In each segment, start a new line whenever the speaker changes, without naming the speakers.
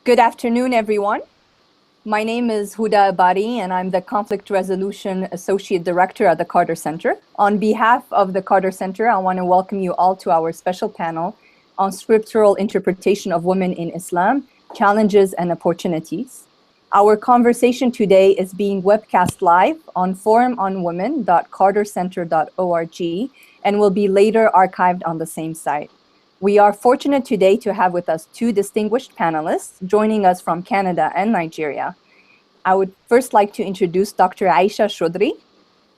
Good afternoon, everyone. My name is Houda Abadi, and I'm the Conflict Resolution Associate Director at the Carter Center. On behalf of the Carter Center, I want to welcome you all to our special panel on scriptural interpretation of women in Islam, challenges and opportunities. Our conversation today is being webcast live on forumonwomen.cartercenter.org and will be later archived on the same site. We are fortunate today to have with us two distinguished panelists joining us from Canada and Nigeria. I would first like to introduce Dr. Aisha Chaudry.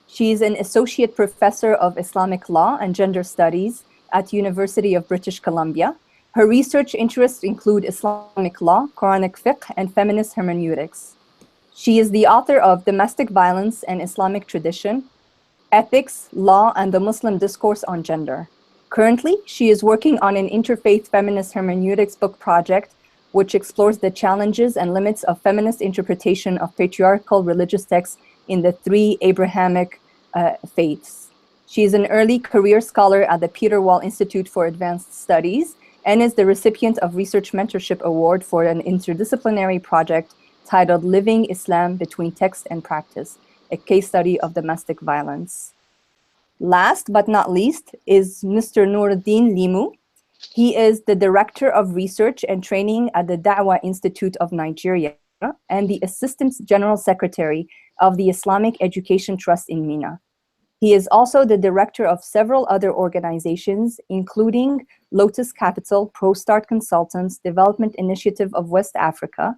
She is an Associate Professor of Islamic Law and Gender Studies at University of British Columbia. Her research interests include Islamic law, Quranic fiqh, and feminist hermeneutics. She is the author of Domestic Violence and Islamic Tradition, Ethics, Law, and the Muslim Discourse on Gender. Currently, she is working on an interfaith feminist hermeneutics book project, which explores the challenges and limits of feminist interpretation of patriarchal religious texts in the three Abrahamic faiths. She is an early career scholar at the Peter Wall Institute for Advanced Studies and is the recipient of Research Mentorship Award for an interdisciplinary project titled Living Islam Between Text and Practice, a case study of domestic violence. Last but not least is Mr. Nuruddeen Lemu. He is the Director of Research and Training at the Da'wah Institute of Nigeria and the Assistant General Secretary of the Islamic Education Trust in Mina. He is also the director of several other organizations, including Lotus Capital, ProStart Consultants, Development Initiative of West Africa,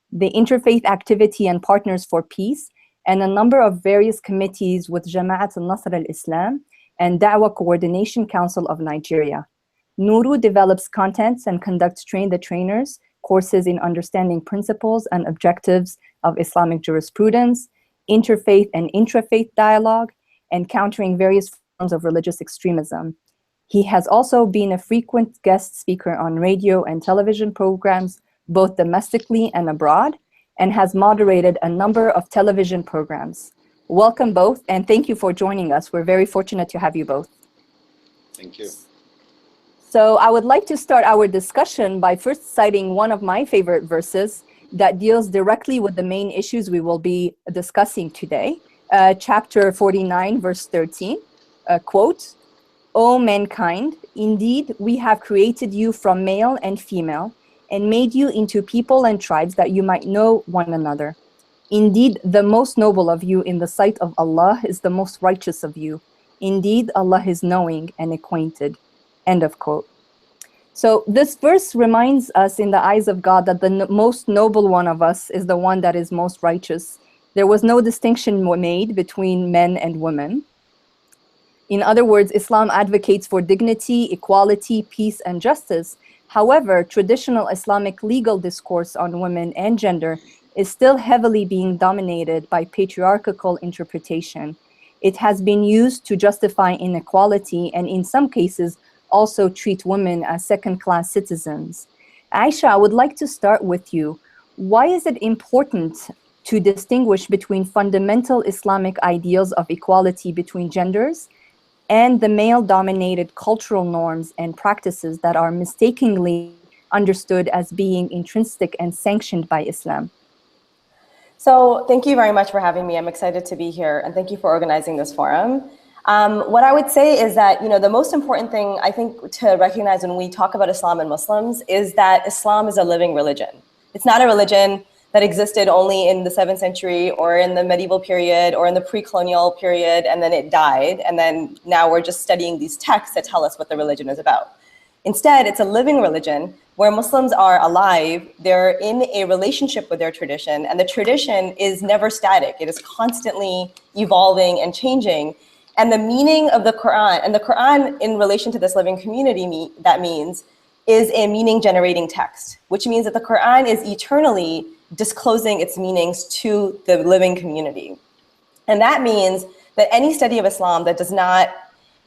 the Interfaith Activity and Partners for Peace, and a number of various committees with Jama'at al-Nasr al-Islam and Da'wah Coordination Council of Nigeria. Nuru develops contents and conducts Train the Trainers, courses in understanding principles and objectives of Islamic jurisprudence, interfaith and intrafaith dialogue, and countering various forms of religious extremism. He has also been a frequent guest speaker on radio and television programs, both domestically and abroad, and has moderated a number of television programs. Welcome both, and thank you for joining us. We're very fortunate to have you both.
Thank you.
So I would like to start our discussion by first citing one of my favorite verses that deals directly with the main issues we will be discussing today. Chapter 49, verse 13, quote, "O mankind, indeed we have created you from male and female, and made you into people and tribes that you might know one another. Indeed, the most noble of you in the sight of Allah is the most righteous of you. Indeed, Allah is knowing and acquainted." End of quote. So this verse reminds us in the eyes of God that the most noble one of us is the one that is most righteous. There was no distinction made between men and women. In other words, Islam advocates for dignity, equality, peace, and justice. However, traditional Islamic legal discourse on women and gender is still heavily being dominated by patriarchal interpretation. It has been used to justify inequality and in some cases also treat women as second-class citizens. Aisha, I would like to start with you. Why is it important to distinguish between fundamental Islamic ideals of equality between genders and the male-dominated cultural norms and practices that are mistakenly understood as being intrinsic and sanctioned by Islam?
So thank you very much for having me. I'm excited to be here, and thank you for organizing this forum. What I would say is that, the most important thing I think to recognize when we talk about Islam and Muslims is that Islam is a living religion. It's not a religion that existed only in the 7th century or in the medieval period or in the pre-colonial period, and then it died. And then now we're just studying these texts that tell us what the religion is about. Instead, it's a living religion where Muslims are alive, they're in a relationship with their tradition, and the tradition is never static. It is constantly evolving and changing. And the meaning of the Quran, and the Quran in relation to this living community, that means is a meaning generating text, which means that the Quran is eternally disclosing its meanings to the living community. And that means that any study of Islam that does not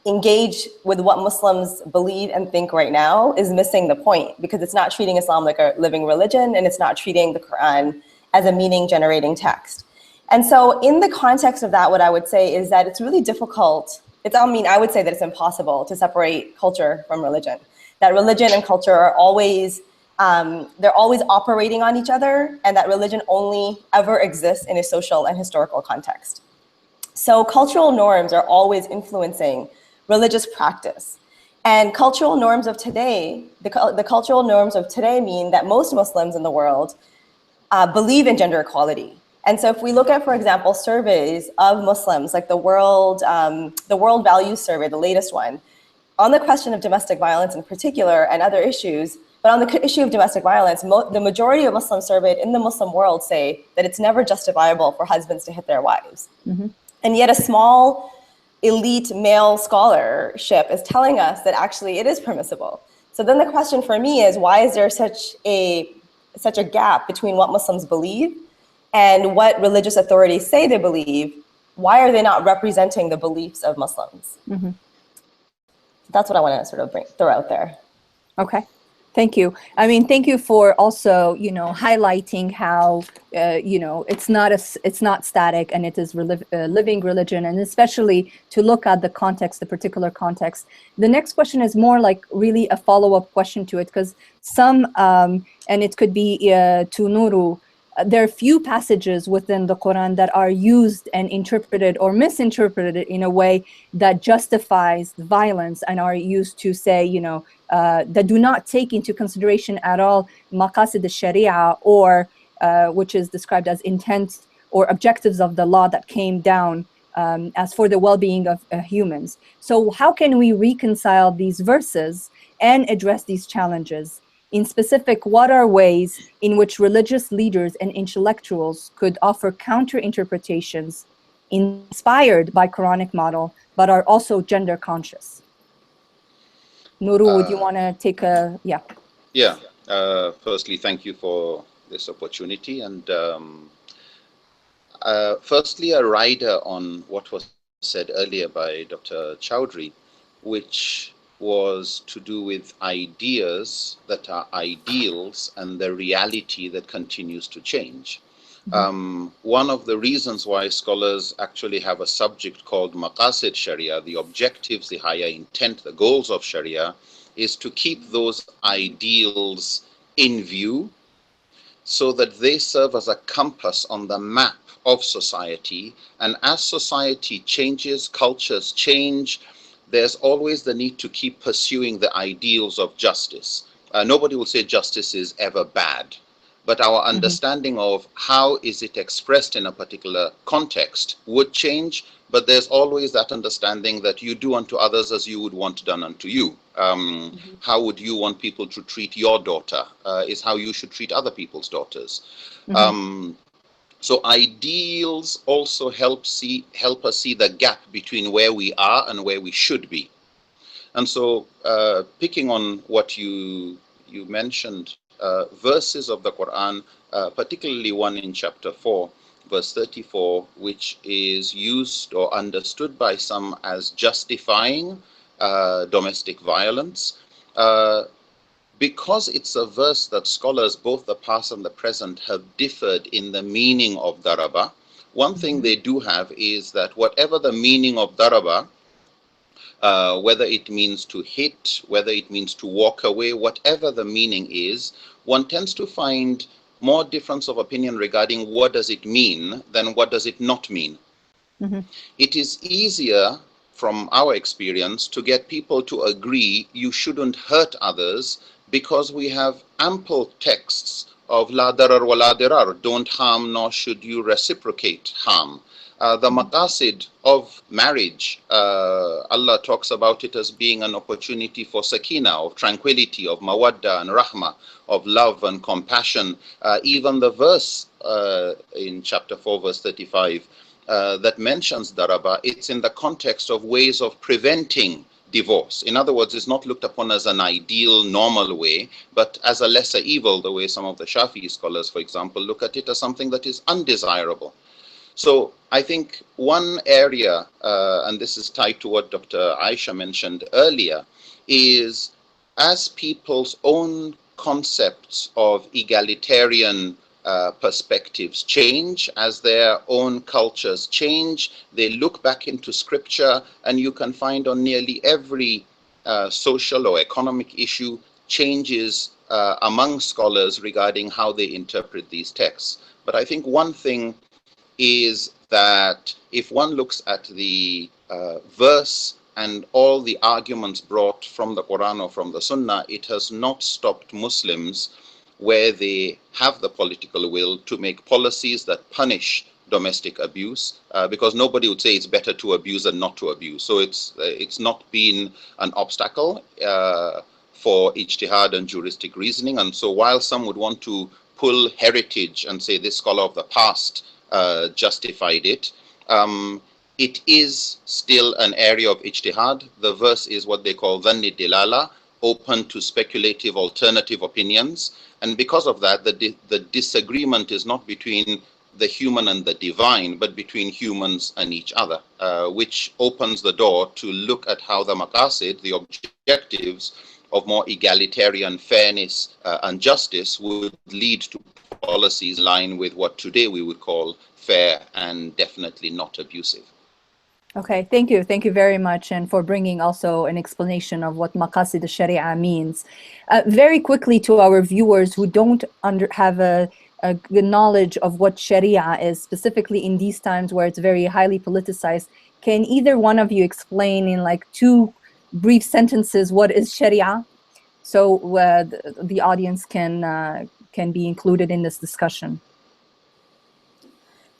engage with what Muslims believe and think right now is missing the point, because it's not treating Islam like a living religion, and it's not treating the Quran as a meaning generating text. And so in the context of that, what I would say is that it's really difficult. I would say that it's impossible to separate culture from religion, that religion and culture are always they're always operating on each other, and that religion only ever exists in a social and historical context. So cultural norms are always influencing religious practice. And cultural norms of today, the cultural norms of today mean that most Muslims in the world believe in gender equality. And so if we look at, for example, surveys of Muslims, like the World Values Survey, the latest one, on the question of domestic violence in particular and other issues, but on the issue of domestic violence, the majority of Muslims surveyed in the Muslim world say that it's never justifiable for husbands to hit their wives. Mm-hmm. And yet a small elite male scholarship is telling us that actually it is permissible. So then the question for me is, why is there such a gap between what Muslims believe and what religious authorities say they believe? Why are they not representing the beliefs of Muslims? Mm-hmm. That's what I want to sort of throw out there.
Okay. Thank you. I mean, thank you for also, highlighting how, it's not static, and it is living religion, and especially to look at the context, the particular context. The next question is more like really a follow-up question to it, because some, and it could be to Nuru, there are few passages within the Quran that are used and interpreted or misinterpreted in a way that justifies violence, and are used to say, that do not take into consideration at all maqasid al-sharia, or which is described as intent or objectives of the law that came down as for the well-being of humans. So how can we reconcile these verses and address these challenges? In specific, what are ways in which religious leaders and intellectuals could offer counter-interpretations inspired by Quranic model, but are also gender conscious? Nuru, would you want to take a, yeah.
Yeah, firstly, thank you for this opportunity. And firstly, a rider on what was said earlier by Dr. Chaudhry, which was to do with ideas that are ideals and the reality that continues to change. Mm-hmm. One of the reasons why scholars actually have a subject called maqasid Sharia, the objectives, the higher intent, the goals of Sharia, is to keep those ideals in view so that they serve as a compass on the map of society. And as society changes, cultures change, there's always the need to keep pursuing the ideals of justice. Nobody will say justice is ever bad, but our understanding of how is it expressed in a particular context would change. But there's always that understanding that you do unto others as you would want done unto you. How would you want people to treat your daughter is how you should treat other people's daughters. So ideals also help us see the gap between where we are and where we should be. And so picking on what you mentioned, verses of the Quran, particularly one in chapter 4, verse 34, which is used or understood by some as justifying domestic violence. Because it's a verse that scholars, both the past and the present, have differed in the meaning of daraba, one thing they do have is that whatever the meaning of daraba, whether it means to hit, whether it means to walk away, whatever the meaning is, one tends to find more difference of opinion regarding what does it mean than what does it not mean. It is easier, from our experience, to get people to agree you shouldn't hurt others because we have ample texts of la darar wa la dirar, don't harm nor should you reciprocate harm. The maqasid of marriage, Allah talks about it as being an opportunity for sakina, of tranquility, of mawadda and rahma, of love and compassion. Even the verse in chapter 4, verse 35, that mentions daraba, it's in the context of ways of preventing divorce. In other words, it's not looked upon as an ideal, normal way, but as a lesser evil, the way some of the Shafi'i scholars, for example, look at it as something that is undesirable. So I think one area, and this is tied to what Dr. Aisha mentioned earlier, is as people's own concepts of egalitarian perspectives change, as their own cultures change, they look back into scripture, and you can find on nearly every social or economic issue changes among scholars regarding how they interpret these texts. But I think one thing is that if one looks at the verse and all the arguments brought from the Quran or from the Sunnah, it has not stopped Muslims where they have the political will to make policies that punish domestic abuse, because nobody would say it's better to abuse than not to abuse. So it's not been an obstacle for ijtihad and juristic reasoning. And so while some would want to pull heritage and say this scholar of the past justified it, it is still an area of ijtihad. The verse is what they call dhanni dilala, open to speculative alternative opinions. And because of that, the disagreement is not between the human and the divine, but between humans and each other, which opens the door to look at how the maqasid, the objectives of more egalitarian fairness and justice, would lead to policies in line with what today we would call fair and definitely not abusive.
Okay, thank you. Thank you very much, and for bringing also an explanation of what maqasid al-sharia means. Very quickly, to our viewers who don't have a good knowledge of what sharia is, specifically in these times where it's very highly politicized, can either one of you explain in like 2 brief sentences what is sharia, so the audience can be included in this discussion?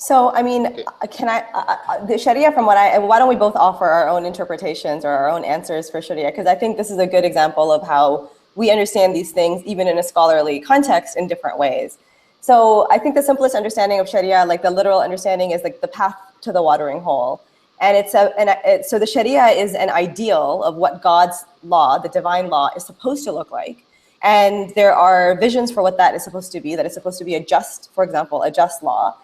So, I mean, the Sharia, why don't we both offer our own interpretations or our own answers for Sharia? Because I think this is a good example of how we understand these things, even in a scholarly context, in different ways. So I think the simplest understanding of Sharia, like the literal understanding, is like the path to the watering hole. And so the Sharia is an ideal of what God's law, the divine law, is supposed to look like. And there are visions for what that is supposed to be, that it's supposed to be a just, for example, a just law.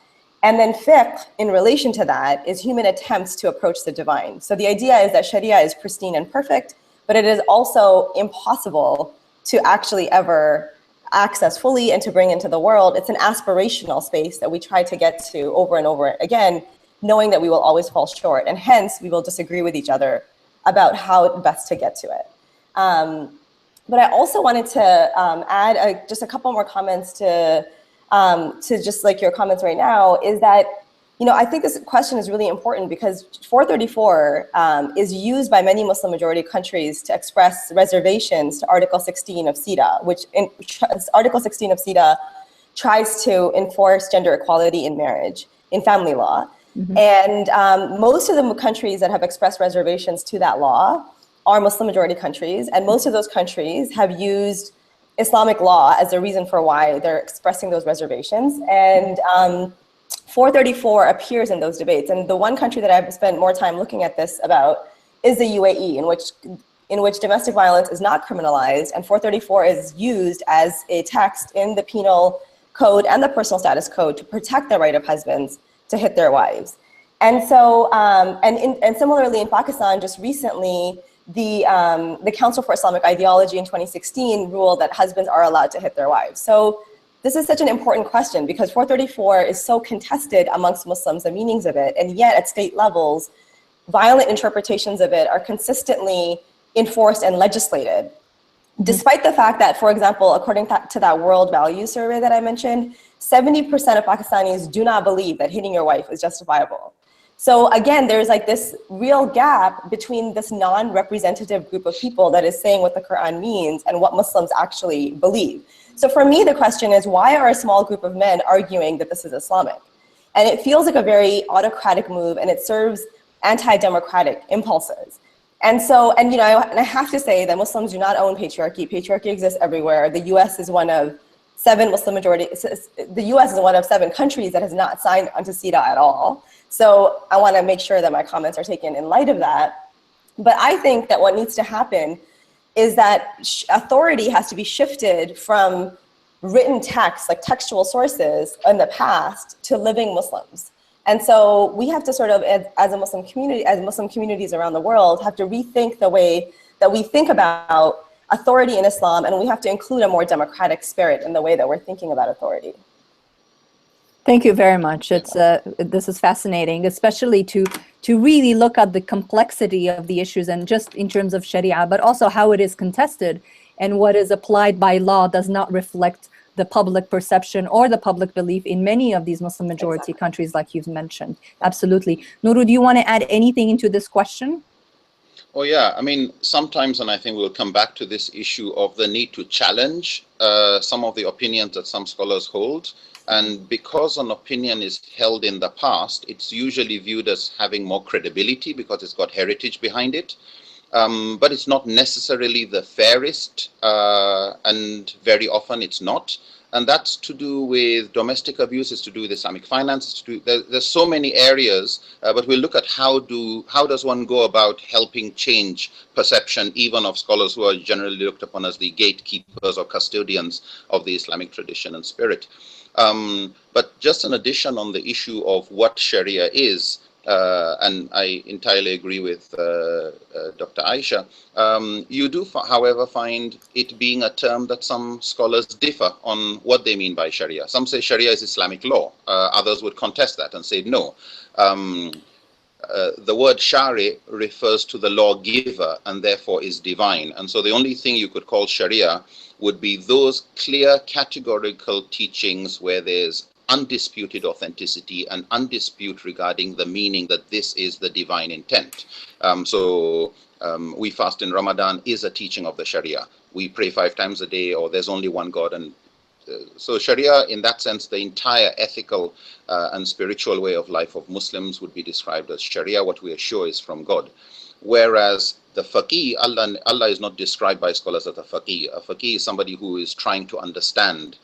And then fiqh, in relation to that, is human attempts to approach the divine. So the idea is that Sharia is pristine and perfect, but it is also impossible to actually ever access fully and to bring into the world. It's an aspirational space that we try to get to over and over again, knowing that we will always fall short. And hence, we will disagree with each other about how best to get to it. But I also wanted to add just a couple more comments to just like your comments right now, is that, you know, I think this question is really important because 434 is used by many Muslim majority countries to express reservations to Article 16 of CEDAW, which Article 16 of CEDAW tries to enforce gender equality in marriage, in family law. Mm-hmm. And most of the countries that have expressed reservations to that law are Muslim majority countries, and most of those countries have used Islamic law as a reason for why they're expressing those reservations. And 434 appears in those debates. And the one country that I've spent more time looking at this about is the UAE, in which domestic violence is not criminalized, and 434 is used as a text in the penal code and the personal status code to protect the right of husbands to hit their wives. And so, and similarly in Pakistan, just recently, the Council for Islamic Ideology in 2016 ruled that husbands are allowed to hit their wives. So this is such an important question because 434 is so contested amongst Muslims, the meanings of it, and yet at state levels, violent interpretations of it are consistently enforced and legislated. Despite the fact that, for example, according to that World Values Survey that I mentioned, 70% of Pakistanis do not believe that hitting your wife is justifiable. So again, there's like this real gap between this non-representative group of people that is saying what the Quran means and what Muslims actually believe. So for me, the question is, why are a small group of men arguing that this is Islamic? And it feels like a very autocratic move, and it serves anti-democratic impulses. And so, and you know, and I have to say that Muslims do not own patriarchy. Patriarchy exists everywhere. The US is one of 7 Muslim majority, the US is one of 7 countries that has not signed onto CEDAW at all. So I want to make sure that my comments are taken in light of that. But I think that what needs to happen is that authority has to be shifted from written texts, like textual sources in the past, to living Muslims. And so we have to sort of, as a Muslim community, as Muslim communities around the world, have to rethink the way that we think about authority in Islam, and we have to include a more democratic spirit in the way that we're thinking about authority.
Thank you very much. It's this is fascinating, especially to really look at the complexity of the issues, and just in terms of Sharia, but also how it is contested and what is applied by law does not reflect the public perception or the public belief in many of these Muslim majority countries, like you've mentioned. Absolutely. Nuru, do you want to add anything into this question?
Oh, yeah. I mean, sometimes, and I think we'll come back to this issue of the need to challenge some of the opinions that some scholars hold. And because an opinion is held in the past, it's usually viewed as having more credibility because it's got heritage behind it. But it's not necessarily the fairest, and very often it's not. And that's to do with domestic abuse, it's to do with Islamic finance, there's so many areas, but we'll look at how does one go about helping change perception, even of scholars who are generally looked upon as the gatekeepers or custodians of the Islamic tradition and spirit. But just an addition on the issue of what Sharia is, and I entirely agree with Dr. Ayesha. You do, however, find it being a term that some scholars differ on what they mean by Sharia. Some say Sharia is Islamic law. Others would contest that and say no. The word Shari refers to the lawgiver and therefore is divine. And so the only thing you could call Sharia would be those clear categorical teachings where there's undisputed authenticity and undisputed regarding the meaning that this is the divine intent. We fast in Ramadan is a teaching of the Sharia. We pray 5 times a day, or there's only one God. And so Sharia, in that sense, the entire ethical and spiritual way of life of Muslims would be described as Sharia, what we are sure is from God. Whereas the faqih, Allah is not described by scholars as a faqih. A faqih is somebody who is trying to understand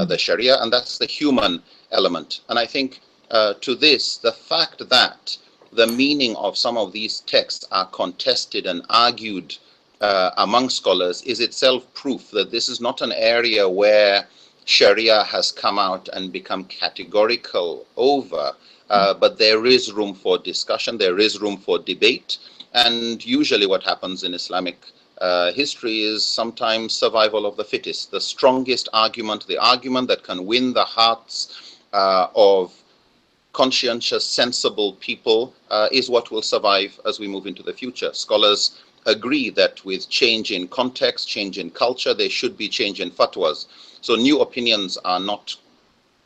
the Sharia, and that's the human element. And I think to this, the fact that the meaning of some of these texts are contested and argued among scholars is itself proof that this is not an area where Sharia has come out and become categorical over, but there is room for discussion, there is room for debate, and usually what happens in Islamic history is sometimes survival of the fittest. The strongest argument, the argument that can win the hearts of conscientious, sensible people is what will survive as we move into the future. Scholars agree that with change in context, change in culture, there should be change in fatwas. So new opinions are not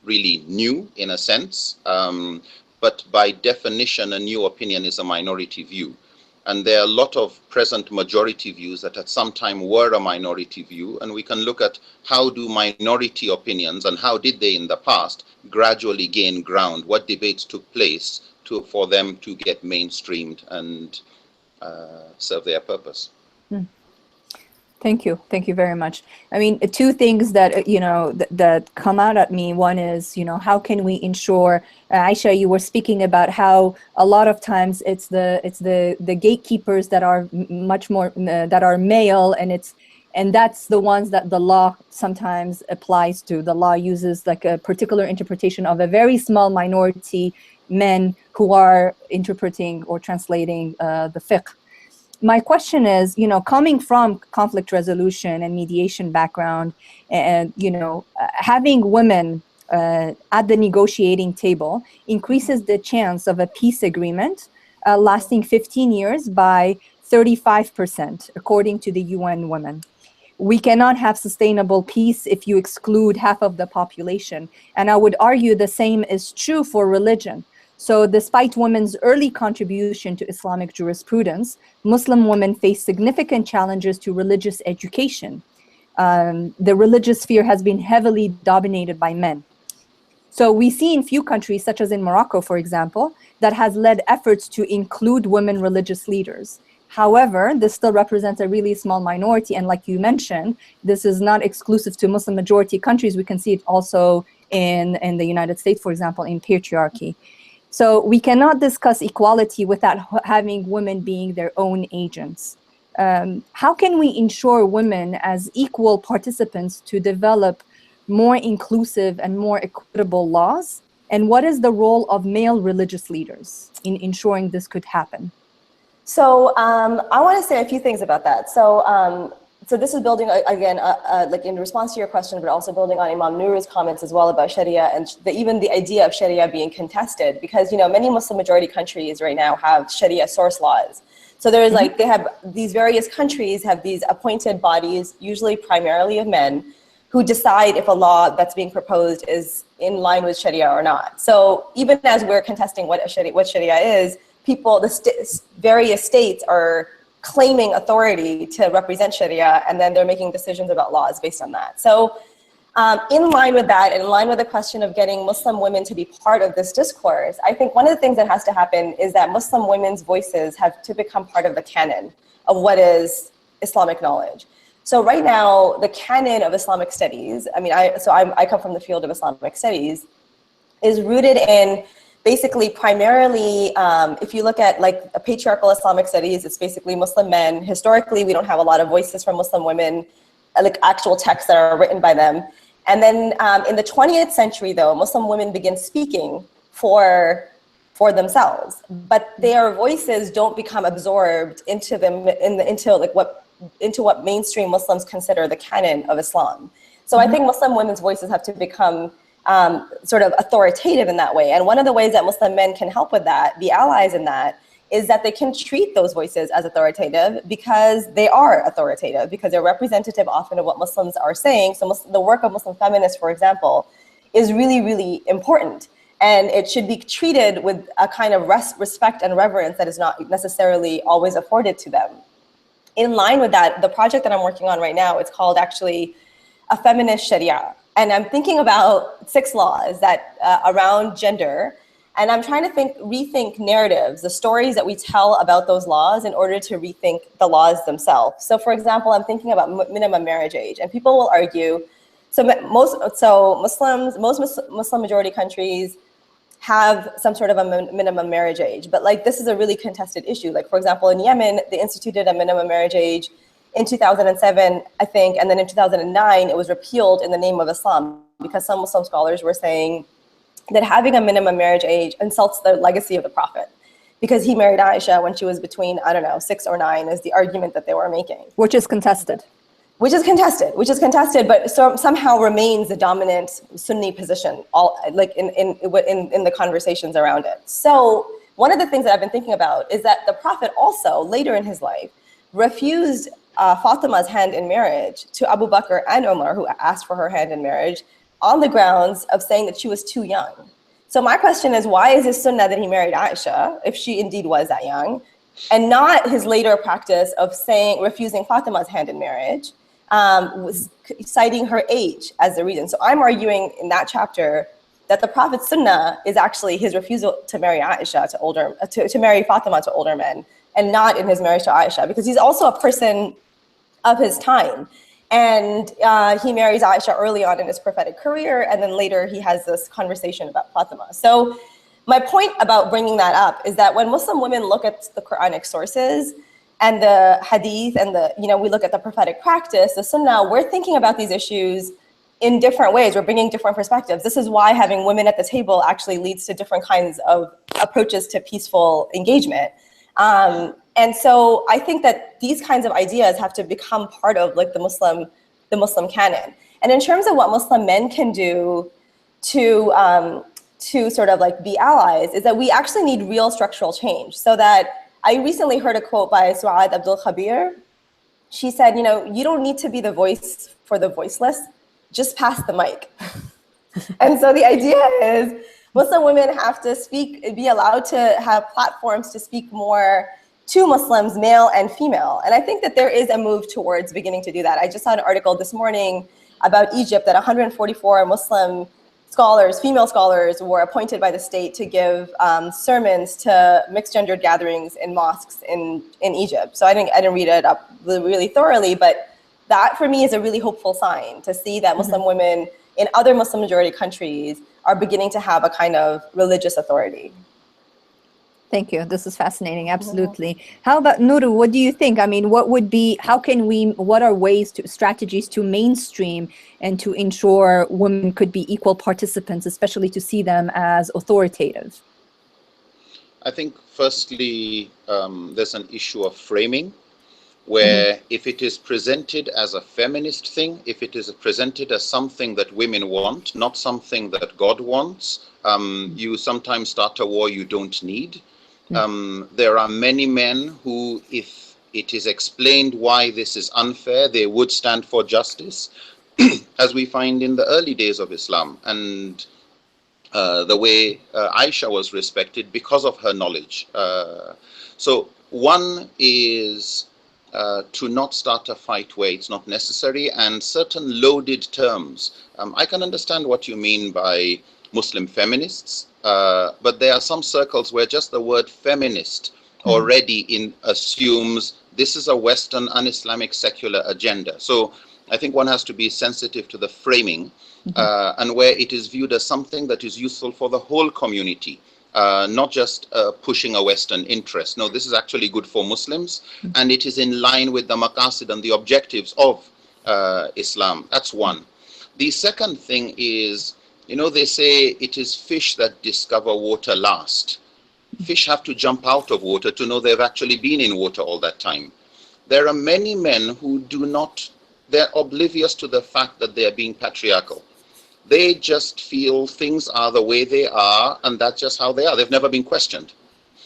really new in a sense, but by definition, a new opinion is a minority view. And there are a lot of present majority views that at some time were a minority view, and we can look at how do minority opinions and how did they in the past gradually gain ground, what debates took place for them to get mainstreamed and serve their purpose.
Thank you. Thank you very much. I mean, 2 things that, that come out at me. One is, how can we ensure, Aisha, you were speaking about how a lot of times it's the gatekeepers that are much more, that are male, and that's the ones that the law sometimes applies to. The law uses like a particular interpretation of a very small minority men who are interpreting or translating the fiqh. My question is, coming from conflict resolution and mediation background, and, having women at the negotiating table increases the chance of a peace agreement lasting 15 years by 35%, according to the UN Women. We cannot have sustainable peace if you exclude half of the population. And I would argue the same is true for religion. So despite women's early contribution to Islamic jurisprudence, Muslim women face significant challenges to religious education. The religious sphere has been heavily dominated by men. So we see in few countries, such as in Morocco, for example, that has led efforts to include women religious leaders. However, this still represents a really small minority. And like you mentioned, this is not exclusive to Muslim majority countries. We can see it also in the United States, for example, in patriarchy. So we cannot discuss equality without having women being their own agents. How can we ensure women as equal participants to develop more inclusive and more equitable laws? And what is the role of male religious leaders in ensuring this could happen?
So I want to say a few things about that. So so this is building, again, like in response to your question, but also building on Imam Nuru's comments as well about Sharia and even the idea of Sharia being contested, because, you know, many Muslim majority countries right now have Sharia source laws. So there's like, they have these various countries have these appointed bodies, usually primarily of men, who decide if a law that's being proposed is in line with Sharia or not. So even as we're contesting what Sharia is, people, various states are claiming authority to represent Sharia, and then they're making decisions about laws based on that. So in line with that, and in line with the question of getting Muslim women to be part of this discourse, I think one of the things that has to happen is that Muslim women's voices have to become part of the canon of what is Islamic knowledge. So right now, the canon of Islamic studies, I mean, I come from the field of Islamic studies, is rooted in basically primarily, if you look at like a patriarchal Islamic studies, it's basically Muslim men. Historically, we don't have a lot of voices from Muslim women, like actual texts that are written by them. And then in the 20th century, though, Muslim women begin speaking for themselves, but their voices don't become absorbed into them into what mainstream Muslims consider the canon of Islam. So I think Muslim women's voices have to become sort of authoritative in that way. And one of the ways that Muslim men can help with that, be allies in that, is that they can treat those voices as authoritative because they are authoritative, because they're representative often of what Muslims are saying. So the work of Muslim feminists, for example, is really, really important. And it should be treated with a kind of respect and reverence that is not necessarily always afforded to them. In line with that, the project that I'm working on right now, it's called actually a Feminist Sharia. And I'm thinking about 6 laws that around gender, and I'm trying to rethink narratives, the stories that we tell about those laws in order to rethink the laws themselves. So for example, I'm thinking about minimum marriage age, and people will argue, most Muslim majority countries have some sort of a minimum marriage age, but like this is a really contested issue. Like for example, in Yemen, they instituted a minimum marriage age in 2007, I think, and then in 2009, it was repealed in the name of Islam because some Muslim scholars were saying that having a minimum marriage age insults the legacy of the Prophet because he married Aisha when she was between, I don't know, 6 or 9 is the argument that they were making.
Which is contested.
Which is contested, but somehow remains the dominant Sunni position, like in the conversations around it. So one of the things that I've been thinking about is that the Prophet also, later in his life, refused Fatima's hand in marriage to Abu Bakr and Umar, who asked for her hand in marriage, on the grounds of saying that she was too young. So my question is, why is it sunnah that he married Aisha, if she indeed was that young, and not his later practice of refusing Fatima's hand in marriage, was citing her age as the reason. So I'm arguing in that chapter that the Prophet's sunnah is actually his refusal to marry Aisha to marry Fatima to older men, and not in his marriage to Aisha, because he's also a person of his time. And he marries Aisha early on in his prophetic career, and then later he has this conversation about Fatima. So my point about bringing that up is that when Muslim women look at the Quranic sources and the hadith and we look at the prophetic practice, the sunnah, we're thinking about these issues in different ways. We're bringing different perspectives. This is why having women at the table actually leads to different kinds of approaches to peaceful engagement. And so I think that these kinds of ideas have to become part of like the Muslim canon. And in terms of what Muslim men can do to sort of like be allies, is that we actually need real structural change. So that I recently heard a quote by Su'ad Abdul Khabir. She said, you don't need to be the voice for the voiceless, just pass the mic. And so the idea is Muslim women have to be allowed to have platforms to speak more to Muslims, male and female. And I think that there is a move towards beginning to do that. I just saw an article this morning about Egypt that 144 Muslim scholars, female scholars, were appointed by the state to give sermons to mixed gendered gatherings in mosques in Egypt. So I didn't read it up really thoroughly, but that for me is a really hopeful sign to see that Muslim women in other Muslim majority countries are beginning to have a kind of religious authority.
Thank you. This is fascinating. Absolutely. How about Nuru? What do you think? I mean, what are strategies to mainstream and to ensure women could be equal participants, especially to see them as authoritative?
I think firstly, there's an issue of framing. where if it is presented as a feminist thing, if it is presented as something that women want, not something that God wants, you sometimes start a war you don't need. There are many men who, if it is explained why this is unfair, they would stand for justice, as we find in the early days of Islam, and the way Aisha was respected because of her knowledge. So one is to not start a fight where it's not necessary, and certain loaded terms. I can understand what you mean by Muslim feminists, but there are some circles where just the word feminist already assumes this is a Western, un-Islamic, secular agenda. So I think one has to be sensitive to the framing, and where it is viewed as something that is useful for the whole community. Not just pushing a Western interest. No, this is actually good for Muslims, and it is in line with the maqasid and the objectives of Islam. That's one. The second thing is, you know, they say it is fish that discover water last. Fish have to jump out of water to know they've actually been in water all that time. There are many men who do not, they're oblivious to the fact that they are being patriarchal. They just feel things are the way they are, and that's just how they are. They've never been questioned.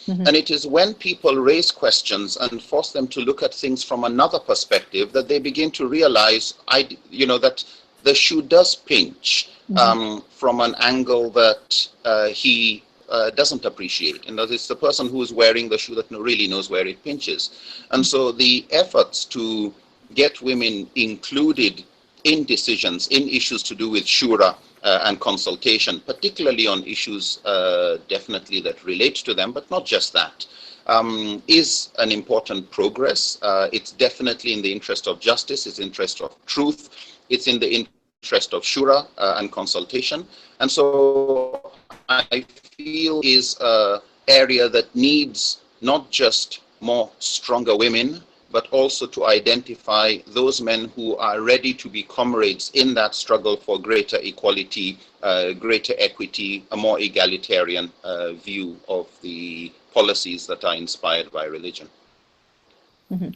And it is when people raise questions and force them to look at things from another perspective that they begin to realize, that the shoe does pinch from an angle that he doesn't appreciate. And that it's the person who is wearing the shoe that really knows where it pinches. And so the efforts to get women included in decisions, in issues to do with shura and consultation, particularly on issues definitely that relate to them, but not just that, is an important progress. It's definitely in the interest of justice, it's in the interest of truth, it's in the interest of shura and consultation. And so I feel is an area that needs not just more stronger women, but also to identify those men who are ready to be comrades in that struggle for greater equality, greater equity, a more egalitarian view of the policies that are inspired by religion.
Can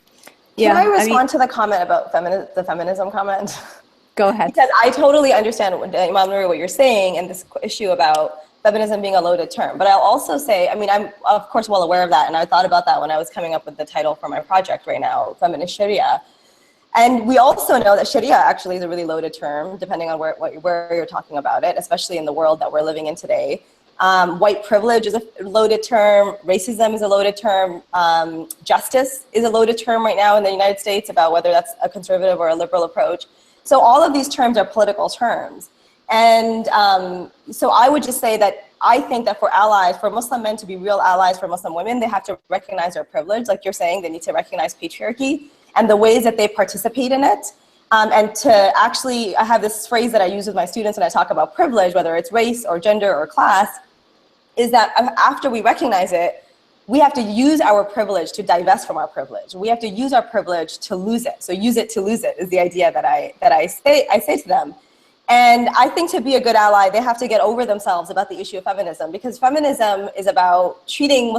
I respond to the comment about the feminism comment?
Go ahead.
Because I totally understand Imam Nuri, what you're saying, and this issue about feminism being a loaded term. But I'll also say, I mean, I'm of course well aware of that, and I thought about that when I was coming up with the title for my project right now, Feminist Sharia. And we also know that Sharia actually is a really loaded term, depending on where you're talking about it, especially in the world that we're living in today. White privilege is a loaded term, racism is a loaded term, justice is a loaded term right now in the United States about whether that's a conservative or a liberal approach. So all of these terms are political terms. And so I would just say that I think that for allies, for Muslim men to be real allies for Muslim women, they have to recognize their privilege. Like you're saying, they need to recognize patriarchy and the ways that they participate in it. And to actually, I have this phrase that I use with my students when I talk about privilege, whether it's race or gender or class, is that after we recognize it, we have to use our privilege to divest from our privilege. We have to use our privilege to lose it. So use it to lose it is the idea that I say to them. And I think to be a good ally, they have to get over themselves about the issue of feminism, because feminism is about treating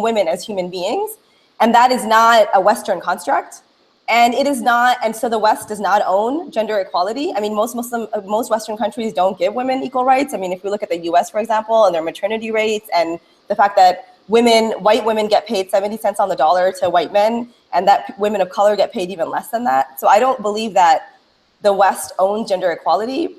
women as human beings, and that is not a Western construct. And it is not, and so the West does not own gender equality. I mean, most Western countries don't give women equal rights. I mean, if we look at the US, for example, and their maternity rates and the fact that white women get paid 70 cents on the dollar to white men, and that women of color get paid even less than that. So I don't believe that the West owns gender equality,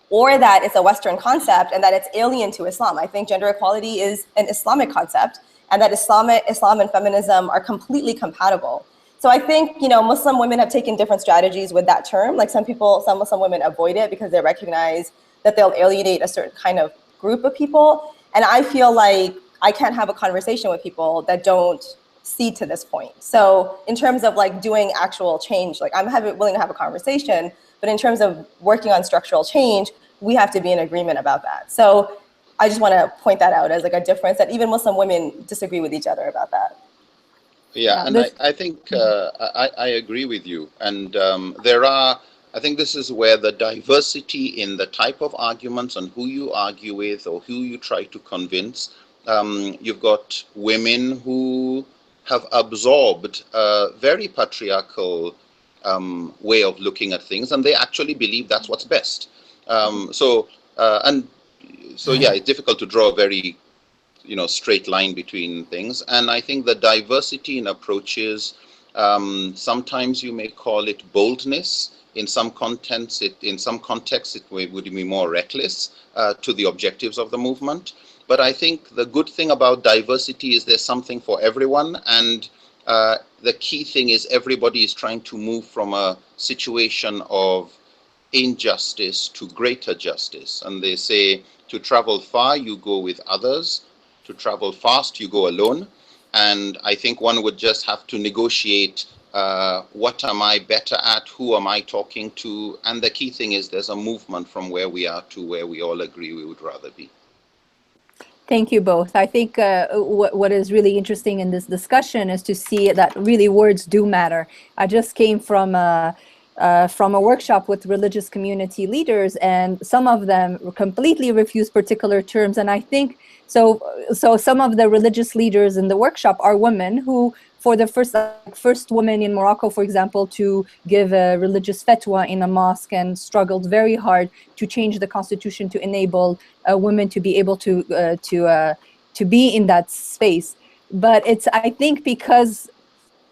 or that it's a Western concept and that it's alien to Islam. I think gender equality is an Islamic concept, and that Islam and feminism are completely compatible. So I think, Muslim women have taken different strategies with that term. Like some Muslim women avoid it because they recognize that they'll alienate a certain kind of group of people. And I feel like I can't have a conversation with people that don't see to this point. So in terms of like doing actual change, like I'm willing to have a conversation, but in terms of working on structural change, we have to be in agreement about that. So I just want to point that out as like a difference, that even Muslim women disagree with each other about that.
Yeah, and I think I agree with you. And I think this is where the diversity in the type of arguments and who you argue with or who you try to convince, you've got women who have absorbed a very patriarchal way of looking at things, and they actually believe that's what's best. So yeah, it's difficult to draw a very straight line between things. And I think the diversity in approaches, sometimes you may call it boldness. In some contexts, it would be more reckless to the objectives of the movement. But I think the good thing about diversity is there's something for everyone, and the key thing is everybody is trying to move from a situation of injustice to greater justice. And they say to travel far, you go with others. To travel fast, you go alone. And I think one would just have to negotiate what am I better at, who am I talking to, and the key thing is there's a movement from where we are to where we all agree we would rather be.
Thank you both. I think what is really interesting in this discussion is to see that really words do matter. I just came from a workshop with religious community leaders, and some of them completely refuse particular terms. And I think so some of the religious leaders in the workshop are women who, for the first woman in Morocco, for example, to give a religious fatwa in a mosque, and struggled very hard to change the constitution to enable women to be able to be in that space. But it's, I think, because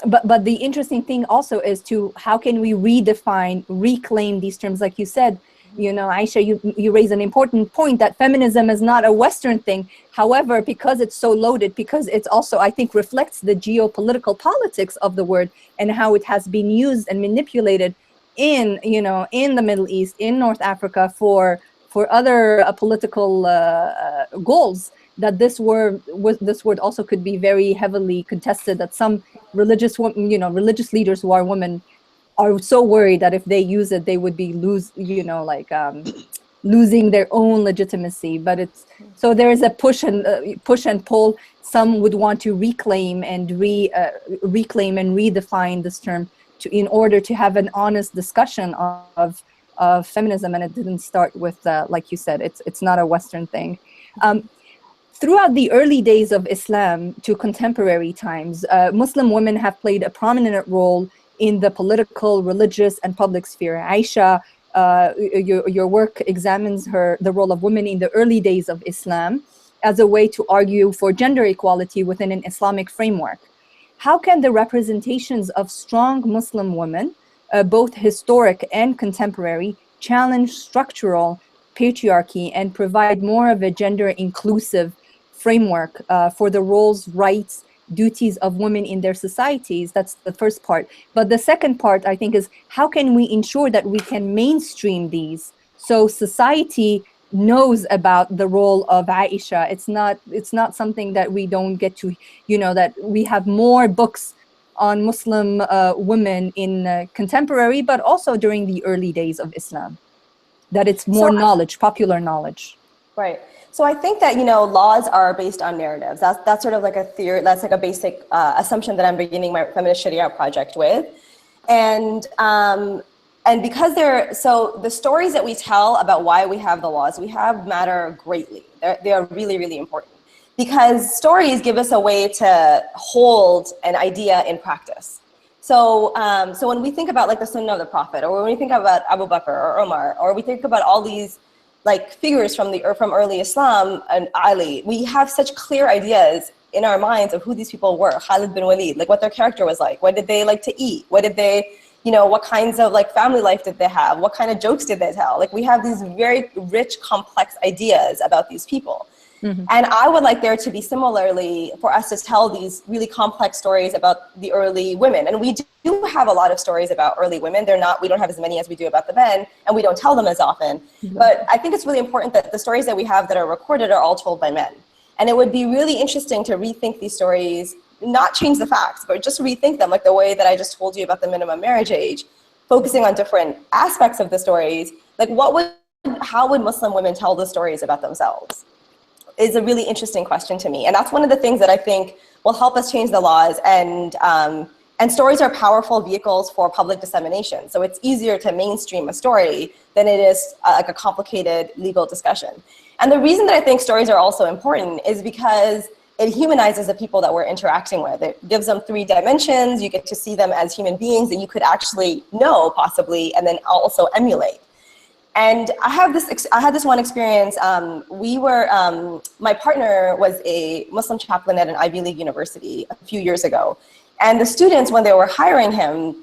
but the interesting thing also is to how can we redefine, reclaim these terms, like you said. Aisha, you raise an important point that feminism is not a Western thing. However, because it's so loaded, because it's also, I think, reflects the geopolitical politics of the word and how it has been used and manipulated in the Middle East, in North Africa for other political goals, that this word also could be very heavily contested, that some religious leaders who are women are so worried that if they use it, they would be losing their own legitimacy. But it's, so there is a push and pull. Some would want to reclaim and redefine this term in order to have an honest discussion of feminism, and it didn't start with like you said, it's not a Western thing. Throughout the early days of Islam to contemporary times, Muslim women have played a prominent role in the political, religious, and public sphere. Aisha, your work examines the role of women in the early days of Islam as a way to argue for gender equality within an Islamic framework. How can the representations of strong Muslim women, both historic and contemporary, challenge structural patriarchy and provide more of a gender-inclusive framework for the roles, rights, duties of women in their societies? That's the first part. But the second part, I think, is how can we ensure that we can mainstream these so society knows about the role of Aisha? It's not something that we don't get to, that we have more books on Muslim women in contemporary, but also during the early days of Islam, that it's more knowledge, popular knowledge.
Right. So I think that, laws are based on narratives. That's sort of like a theory, that's like a basic assumption that I'm beginning my Feminist Sharia project with. And because the stories that we tell about why we have the laws we have matter greatly. They are really, really important, because stories give us a way to hold an idea in practice. So when we think about like the Sunnah of the Prophet, or when we think about Abu Bakr or Umar, or we think about all these like figures from early Islam and Ali, we have such clear ideas in our minds of who these people were. Khalid bin Walid, like what their character was like. What did they like to eat? What did they, what kinds of like family life did they have? What kind of jokes did they tell? Like we have these very rich, complex ideas about these people. Mm-hmm. And I would like there to be similarly for us to tell these really complex stories about the early women. And we do have a lot of stories about early women. We don't have as many as we do about the men, and we don't tell them as often. Mm-hmm. But I think it's really important that the stories that we have that are recorded are all told by men. And it would be really interesting to rethink these stories, not change the facts, but just rethink them, like the way that I just told you about the minimum marriage age, focusing on different aspects of the stories. Like how would Muslim women tell the stories about themselves? Is a really interesting question to me. And that's one of the things that I think will help us change the laws. And stories are powerful vehicles for public dissemination. So it's easier to mainstream a story than it is like a complicated legal discussion. And the reason that I think stories are also important is because it humanizes the people that we're interacting with. It gives them 3 dimensions. You get to see them as human beings that you could actually know, possibly, and then also emulate. And I had this one experience. My partner was a Muslim chaplain at an Ivy League university a few years ago. And the students, when they were hiring him,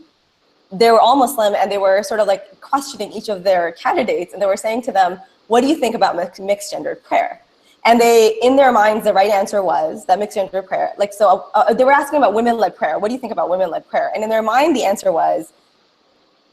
they were all Muslim, and they were sort of like questioning each of their candidates. And they were saying to them, what do you think about mixed gendered prayer? And they, in their minds, the right answer was that mixed gender prayer. Like, so they were asking about women-led prayer. What do you think about women-led prayer? And in their mind, the answer was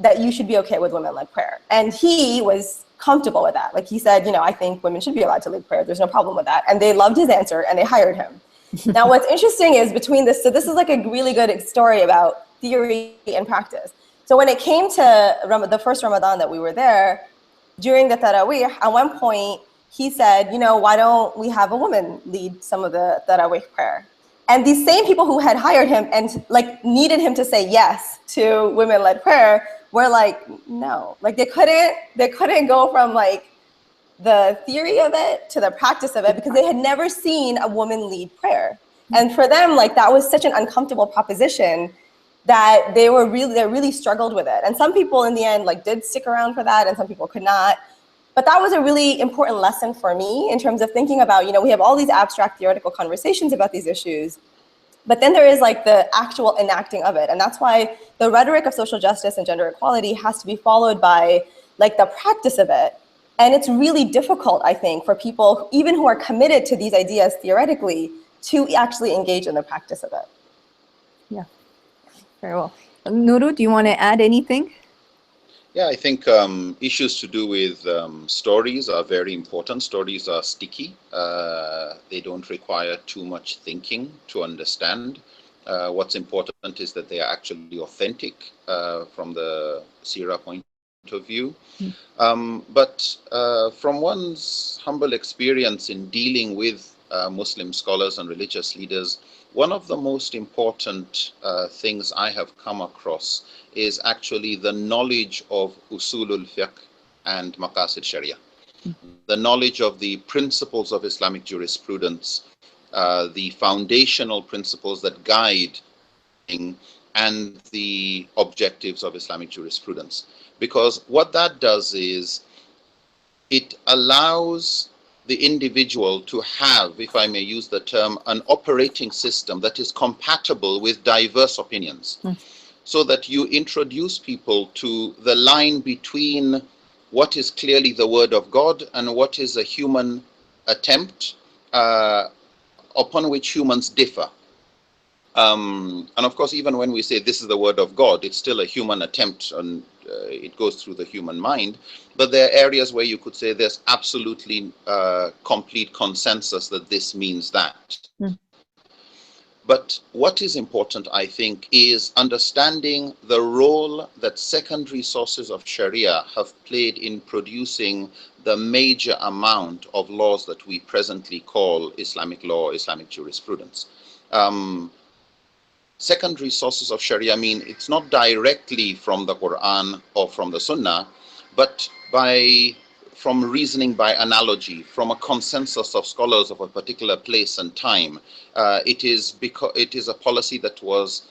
that you should be okay with women-led prayer. And he was comfortable with that. Like, he said, you know, I think women should be allowed to lead prayer. There's no problem with that. And they loved his answer, and they hired him. Now, what's interesting is between this, so this is like a really good story about theory and practice. So when it came to the first Ramadan that we were there, during the Taraweeh, at one point, he said, you know, why don't we have a woman lead some of the Taraweeh prayer? And these same people who had hired him and like needed him to say yes to women-led prayer were like, no. Like they couldn't go from like the theory of it to the practice of it because they had never seen a woman lead prayer. And for them, like that was such an uncomfortable proposition that they really struggled with it. And some people in the end like did stick around for that, and some people could not. But that was a really important lesson for me in terms of thinking about, you know, we have all these abstract theoretical conversations about these issues, but then there is like the actual enacting of it. And that's why the rhetoric of social justice and gender equality has to be followed by like the practice of it. And it's really difficult, I think, for people, even who are committed to these ideas theoretically, to actually engage in the practice of it.
Yeah, very well. Nuru, do you want to add anything?
Yeah, I think issues to do with stories are very important. Stories are sticky. They don't require too much thinking to understand. What's important is that they are actually authentic from the Sira point of view. But from one's humble experience in dealing with Muslim scholars and religious leaders, one of the most important things I have come across is actually the knowledge of usulul fiqh and maqasid sharia. The knowledge of the principles of Islamic jurisprudence, the foundational principles that guide and the objectives of Islamic jurisprudence. Because what that does is it allows the individual to have, if I may use the term, an operating system that is compatible with diverse opinions. So that you introduce people to the line between what is clearly the word of God and what is a human attempt upon which humans differ. And of course, even when we say this is the word of God, it's still a human attempt, and it goes through the human mind. But there are areas where you could say there's absolutely complete consensus that this means that. But what is important, I think, is understanding the role that secondary sources of Sharia have played in producing the major amount of laws that we presently call Islamic law, Islamic jurisprudence. Secondary sources of Sharia mean it's not directly from the Quran or from the Sunnah, but from reasoning by analogy, from a consensus of scholars of a particular place and time. It is a policy that was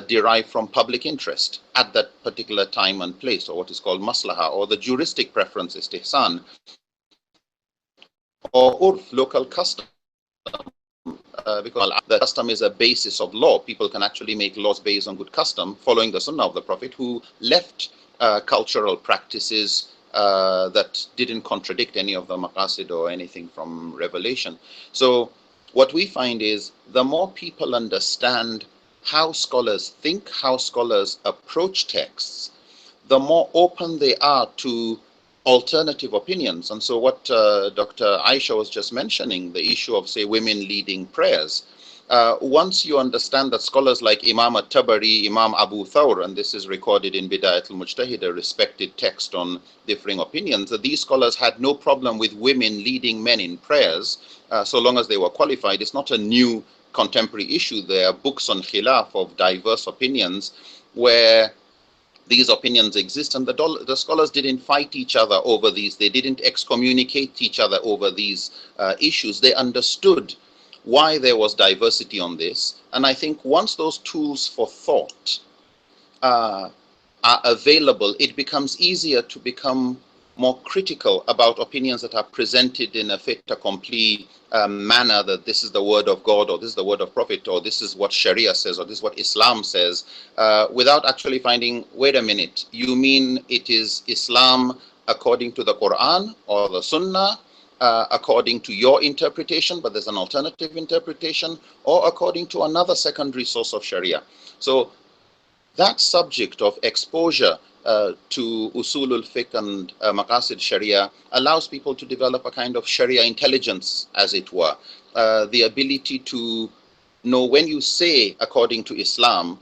derived from public interest at that particular time and place, or what is called maslaha, or the juristic preference, istihsan, or urf, local custom. Because the custom is a basis of law. People can actually make laws based on good custom, following the Sunnah of the Prophet, who left cultural practices that didn't contradict any of the maqasid or anything from revelation. So what we find is the more people understand how scholars think, how scholars approach texts, the more open they are to alternative opinions. And so what Dr. Aisha was just mentioning, the issue of, say, women leading prayers, once you understand that scholars like Imam at-Tabari, Imam Abu Thawr, and this is recorded in Bidayat al-Mujtahid, a respected text on differing opinions, that these scholars had no problem with women leading men in prayers, so long as they were qualified. It's not a new contemporary issue. There are books on khilaf of diverse opinions where these opinions exist, and the scholars didn't fight each other over these. They didn't excommunicate each other over these issues. They understood why there was diversity on this. And I think once those tools for thought are available, it becomes easier to become more critical about opinions that are presented in a fait accompli manner, that this is the word of God, or this is the word of Prophet, or this is what Sharia says, or this is what Islam says, without actually finding, wait a minute, you mean it is Islam according to the Quran or the Sunnah, according to your interpretation, but there's an alternative interpretation, or according to another secondary source of Sharia. So that subject of exposure to usulul fiqh and maqasid sharia allows people to develop a kind of sharia intelligence, as it were. The ability to know when you say, according to Islam,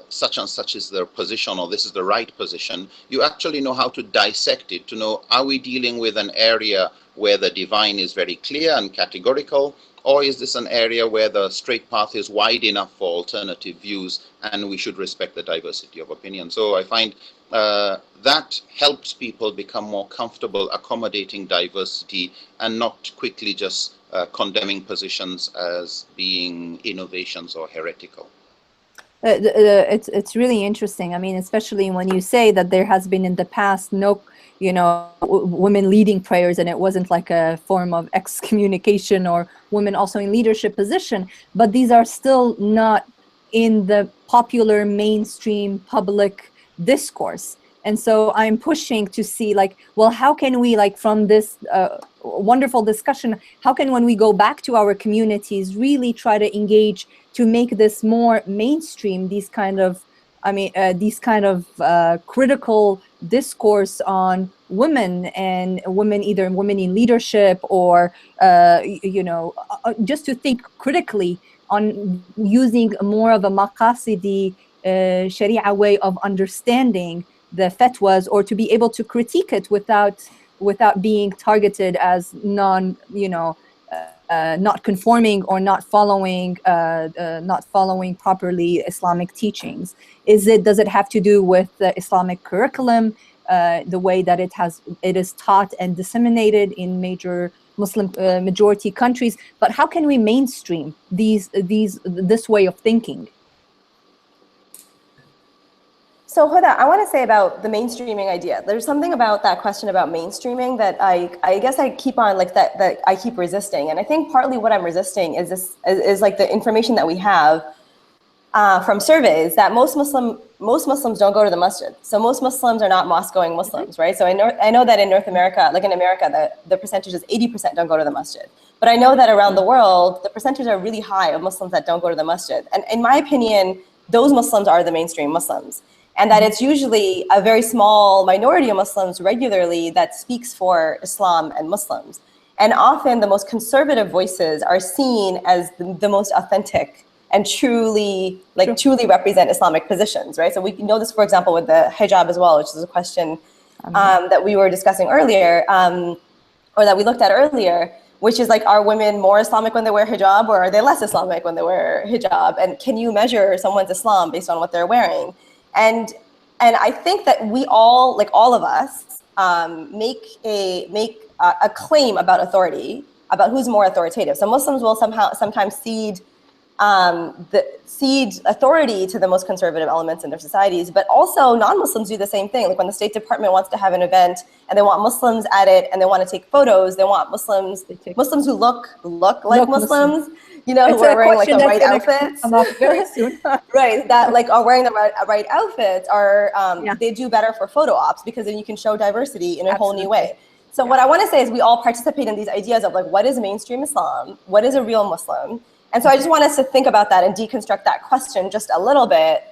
such and such is the position, or this is the right position, you actually know how to dissect it, to know, are we dealing with an area where the divine is very clear and categorical, or is this an area where the straight path is wide enough for alternative views and we should respect the diversity of opinion? So I find that helps people become more comfortable accommodating diversity and not quickly just condemning positions as being innovations or heretical.
It's really interesting. I mean, especially when you say that there has been in the past no, you know, women leading prayers, and it wasn't like a form of excommunication, or women also in leadership position, but these are still not in the popular mainstream public discourse. And so I'm pushing to see, like, well, how can we, like, from this wonderful discussion, how can, when we go back to our communities, really try to engage to make this more mainstream, these kind of, critical discourse on women, and women, either women in leadership, or, just to think critically on using more of a maqasidi sharia way of understanding the fatwas, or to be able to critique it without being targeted as not conforming, or not following properly Islamic teachings. Does it have to do with the Islamic curriculum, the way that it is taught and disseminated in major Muslim majority countries? But how can we mainstream this way of thinking?
So Houda, I want to say about the mainstreaming idea. There's something about that question about mainstreaming that I guess I keep on, like, that I keep resisting. And I think partly what I'm resisting is like the information that we have from surveys that most Muslims don't go to the masjid. So most Muslims are not mosque-going Muslims, right? So I know that in North America, like in America, the percentage is 80% don't go to the masjid. But I know that around the world, the percentages are really high of Muslims that don't go to the masjid. And in my opinion, those Muslims are the mainstream Muslims. And that it's usually a very small minority of Muslims regularly that speaks for Islam and Muslims. And often the most conservative voices are seen as the most authentic and truly represent Islamic positions, right? So we know this, for example, with the hijab as well, which is a question that we were discussing earlier, or that we looked at earlier, which is like, are women more Islamic when they wear hijab, or are they less Islamic when they wear hijab? And can you measure someone's Islam based on what they're wearing? And I think that we all, like all of us, make a claim about authority, about who's more authoritative. So Muslims will sometimes cede authority to the most conservative elements in their societies, but also non-Muslims do the same thing. Like when the State Department wants to have an event and they want Muslims at it and they want to take photos, they want Muslims who look like Muslims. You know, who are wearing like the right outfits.
Come up very soon.
Right, that like are wearing the right outfits are they do better for photo ops, because then you can show diversity in a whole new way. So what I want to say is we all participate in these ideas of like, what is mainstream Islam? What is a real Muslim? And so I just want us to think about that and deconstruct that question just a little bit,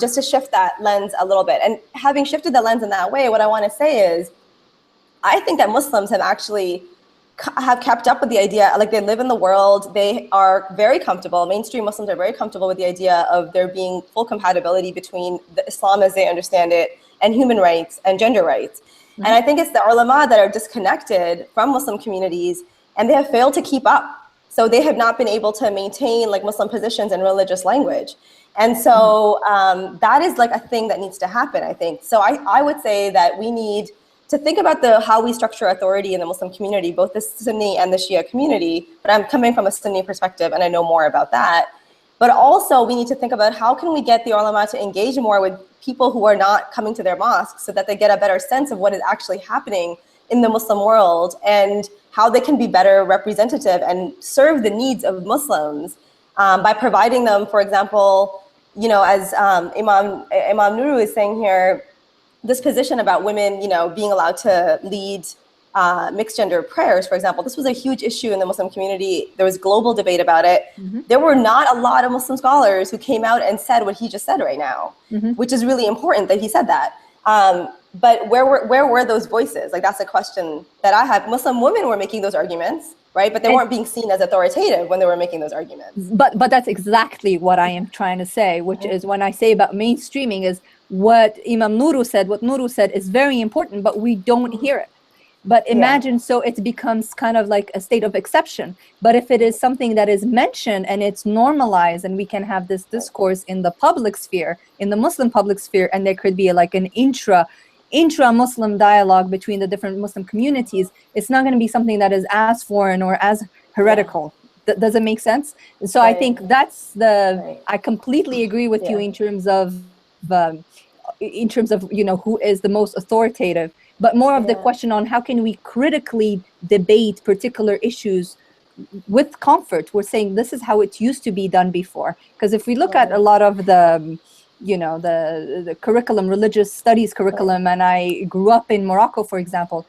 just to shift that lens a little bit. And having shifted the lens in that way, what I want to say is, I think that Muslims have kept up with the idea, like they live in the world, they are very comfortable, mainstream Muslims are very comfortable with the idea of there being full compatibility between the Islam as they understand it and human rights and gender rights. And I think it's the ulama that are disconnected from Muslim communities, and they have failed to keep up. So they have not been able to maintain like Muslim positions in religious language. And so that is like a thing that needs to happen, I think. So I would say that we need to think about how we structure authority in the Muslim community, both the Sunni and the Shia community, but I'm coming from a Sunni perspective and I know more about that. But also we need to think about how can we get the ulama to engage more with people who are not coming to their mosques so that they get a better sense of what is actually happening in the Muslim world and how they can be better representative and serve the needs of Muslims by providing them, for example, you know, as Imam Nuru is saying here, this position about women, you know, being allowed to lead mixed gender prayers, for example. This was a huge issue in the Muslim community. There was global debate about it. There were not a lot of Muslim scholars who came out and said what he just said right now, which is really important that he said that. But where were those voices? Like, that's a question that I have. Muslim women were making those arguments, right? But they weren't being seen as authoritative when they were making those arguments.
But that's exactly what I am trying to say, which is when I say about mainstreaming is what Imam Nuru said, what Nuru said is very important, but we don't hear it. But imagine, so it becomes kind of like a state of exception. But if it is something that is mentioned and it's normalized and we can have this discourse in the public sphere, in the Muslim public sphere, and there could be like an intra-Muslim dialogue between the different Muslim communities, it's not going to be something that is as foreign or as heretical. Does it make sense? So I think that's I completely agree with you in terms of, you know, who is the most authoritative, but more of the question on how can we critically debate particular issues with comfort. We're saying this is how it used to be done before. Because if we look at a lot of the, you know, the curriculum, religious studies curriculum, and I grew up in Morocco, for example,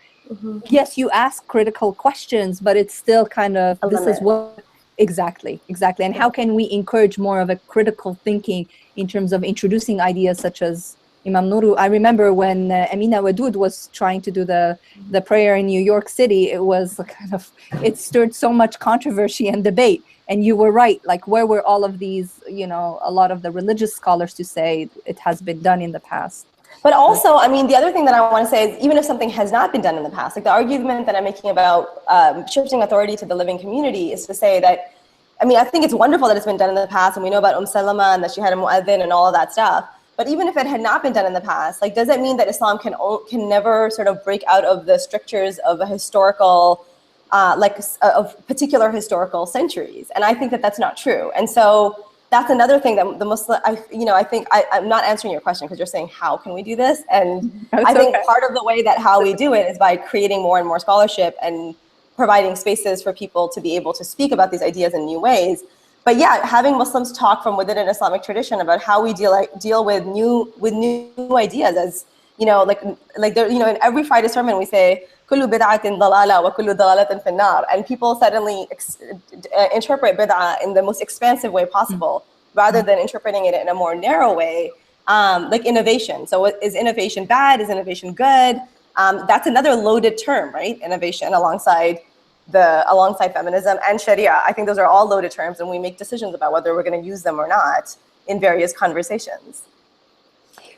yes, you ask critical questions, but it's still kind of, this is what, exactly. And how can we encourage more of a critical thinking in terms of introducing ideas such as Imam Nuru? I remember when Amina Wadud was trying to do the prayer in New York City, it was kind of, it stirred so much controversy and debate. And you were right, like where were all of these, you know, a lot of the religious scholars to say it has been done in the past?
But also, I mean, the other thing that I want to say is, even if something has not been done in the past, like the argument that I'm making about shifting authority to the living community is to say that, I mean, I think it's wonderful that it's been done in the past, and we know about Salama and that she had a mu'adhin and all of that stuff. But even if it had not been done in the past, like, does it mean that Islam can never sort of break out of the strictures of a historical, of particular historical centuries? And I think that that's not true. And so that's another thing that the Muslim, I think I'm not answering your question because you're saying, how can we do this? And I think part of the way that how we do it is by creating more and more scholarship and providing spaces for people to be able to speak about these ideas in new ways. But yeah, having Muslims talk from within an Islamic tradition about how we deal with new ideas, as you know, like there, you know, in every Friday sermon we say kullu bid'atin dalala wa kullu dalalatin fin nar, and people suddenly interpret bid'ah in the most expansive way possible, rather than interpreting it in a more narrow way, like innovation. So is innovation bad? Is innovation good? That's another loaded term, right? Innovation alongside feminism and Sharia. I think those are all loaded terms, and we make decisions about whether we're going to use them or not in various conversations.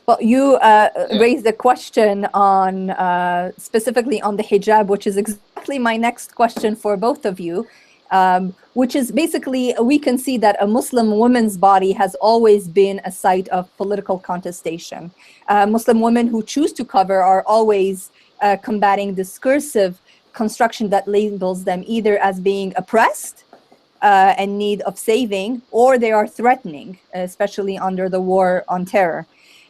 Well, you raised a question on specifically on the hijab, which is exactly my next question for both of you, which is basically, we can see that a Muslim woman's body has always been a site of political contestation. Muslim women who choose to cover are always combating discursive construction that labels them either as being oppressed and need of saving, or they are threatening, especially under the war on terror.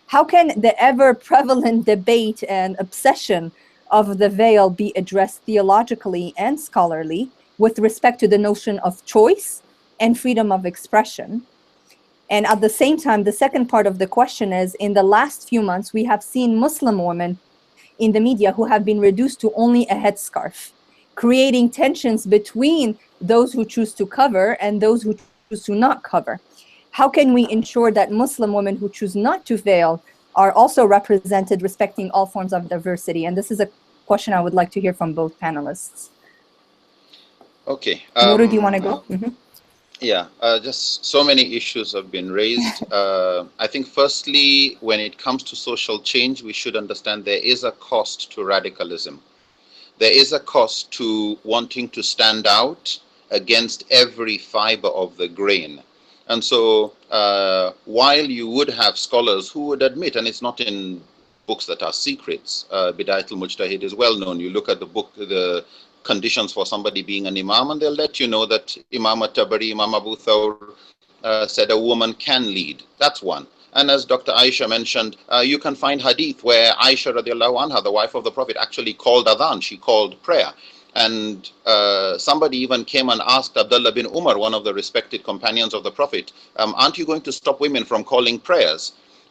How can the ever-prevalent debate and obsession of the veil be addressed theologically and scholarly with respect to the notion of choice and freedom of expression? And at the same time, the second part of the question is, in the last few months, we have seen Muslim women in the media who have been reduced to only a headscarf, creating tensions between those who choose to cover and those who choose to not cover. How can we ensure that Muslim women who choose not to veil are also represented, respecting all forms of diversity? And this is a question I would like to hear from both panelists.
Okay.
Nuru, do you want to go?
Yeah, just so many issues have been raised. I think firstly, when it comes to social change, we should understand there is a cost to radicalism. There is a cost to wanting to stand out against every fiber of the grain. And so while you would have scholars who would admit, and it's not in books that are secrets. Bidayatul Mujtahid is well known. You look at the book, the conditions for somebody being an imam, and they'll let you know that Imam at-Tabari, Imam Abu Thawr said a woman can lead. That's one. And as Dr. Aisha mentioned, you can find hadith where Aisha radiallahu anha, the wife of the Prophet, actually called adhan. She called prayer. And somebody even came and asked Abdullah bin Umar, one of the respected companions of the Prophet, aren't you going to stop women from calling prayers?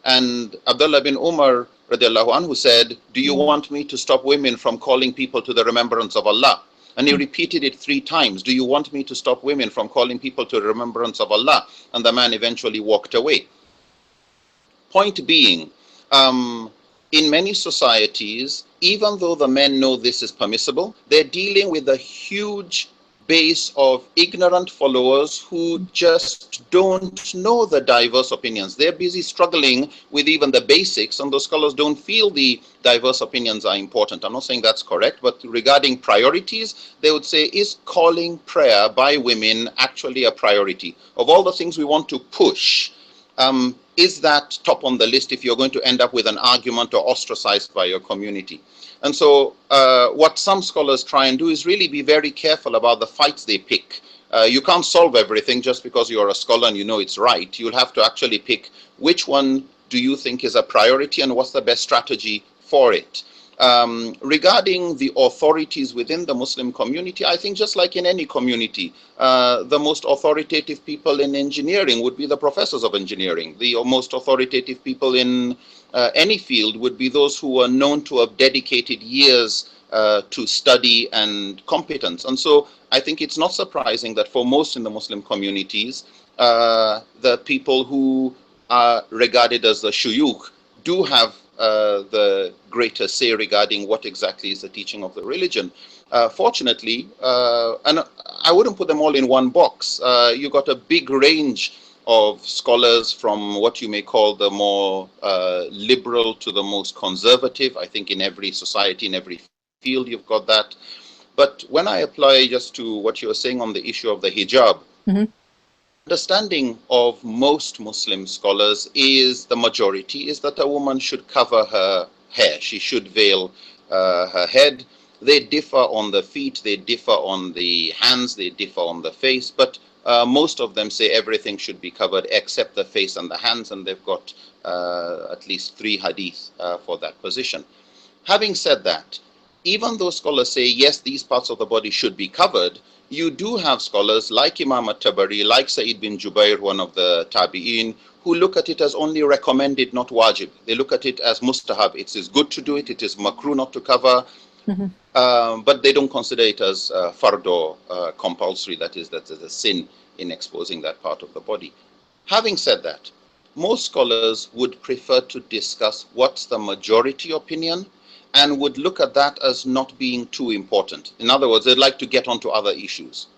And Abdullah bin Umar radiallahu anhu said, do you want me to stop women from calling people to the remembrance of Allah? And he repeated it 3 times. Do you want me to stop women from calling people to the remembrance of Allah? And the man eventually walked away. Point being, in many societies, even though the men know this is permissible, they're dealing with a huge base of ignorant followers who just don't know the diverse opinions. They're busy struggling with even the basics, and those scholars don't feel the diverse opinions are important. I'm not saying that's correct, but regarding priorities, they would say, is calling prayer by women actually a priority? Of all the things we want to push, is that top on the list if you're going to end up with an argument or ostracized by your community? And so what some scholars try and do is really be very careful about the fights they pick. You can't solve everything just because you're a scholar and you know it's right. You'll have to actually pick which one do you think is a priority and what's the best strategy for it. Regarding the authorities within the Muslim community, I think just like in any community, the most authoritative people in engineering would be the professors of engineering. The most authoritative people in any field would be those who are known to have dedicated years to study and competence. And so I think it's not surprising that for most in the Muslim communities, the people who are regarded as the shuyukh do have the greater say regarding what exactly is the teaching of the religion. Fortunately, and I wouldn't put them all in one box. You got a big range of scholars from what you may call the more liberal to the most conservative. I think in every society, in every field, you've got that. But when I apply just to what you were saying on the issue of the hijab, understanding of most Muslim scholars is, the majority, is that a woman should cover her hair. She should veil her head. They differ on the feet, they differ on the hands, they differ on the face, but most of them say everything should be covered except the face and the hands, and they've got at least 3 hadith for that position. Having said that, even though scholars say, yes, these parts of the body should be covered, you do have scholars like Imam at-Tabari, like Sa'id bin Jubair, one of the Tabi'in, who look at it as only recommended, not wajib. They look at it as mustahab. It is good to do it. It is makruh not to cover. But they don't consider it as fard or compulsory. That is a sin in exposing that part of the body. Having said that, most scholars would prefer to discuss what's the majority opinion and would look at that as not being too important. In other words, they'd like to get onto other issues.